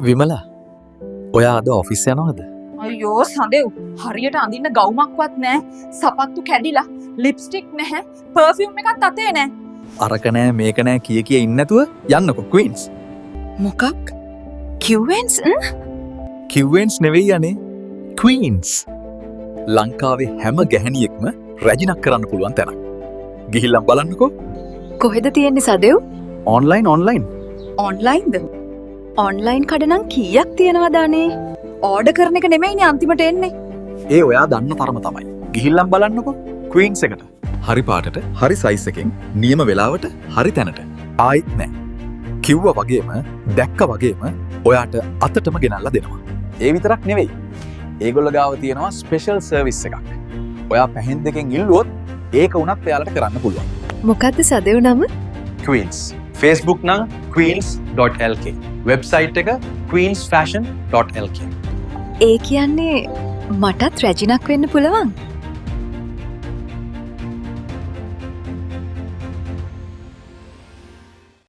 විමලා ඔයා අද ඔෆිස් යනවද? අයියෝ සඳෙව් හරියට අඳින්න ගවුමක්වත් නෑ සපත්තු කැඩිලා ලිප්ස්ටික් නැහැ පර්ෆියුම් එකක් අතේ නෑ අරක නෑ මේක නෑ කිය ඉන්න නැතුව යන්නකො ක්වීන්ස්. මොකක් කිව්වෙන්ස් කිව්වෙන්ස් නෙවෙයි යන්නේ ක්වීන්ස්. ලංකාවේ හැම ගැහැණියෙක්ම රැජිනක් කරන්න පුළුවන් තැනක්. ගිහිල්ලම් බලන්නකෝ. කොහෙද තියෙන්නේ සදෙව්? ඔන්ලයින් ඔන්ලයින්ද ඔන්ලයින් කඩනම් කීයක් තියෙනවද අනේ? ඕඩර් කරන එක නෙමෙයිනේ අන්තිමට එන්නේ ඒ ඔයා දන්න තරම තමයි. ගිහිල්ලම් බලන්නකො ක්වීන්ස් එකට. හරි පාටට හරි සයිස් එකෙන් නියම වෙලාවට හරි තැනට. ආයිත් නෑ. කිව්වා වගේම දැක්ක වගේම ඔයාට අතටම ගෙනල්ලා දෙනවා. ඒ විතරක් නෙවෙයි. ඒගොල්ලෝ ගාව තියෙනවා ස්පෙෂල් සර්විස් එකක්. ඔයා පැහැන් දෙකෙන් ඉල්ලුවොත් ඒක උනත් එයාලට කරන්න පුළුවන්. මොකද්ද සදෙව් නම? Queens. Facebook නම් queens.lk. වෙබ්සයිට් එක queensfashion.lk. ඒ කියන්නේ මටත් රැජිනක් වෙන්න පුළුවන්.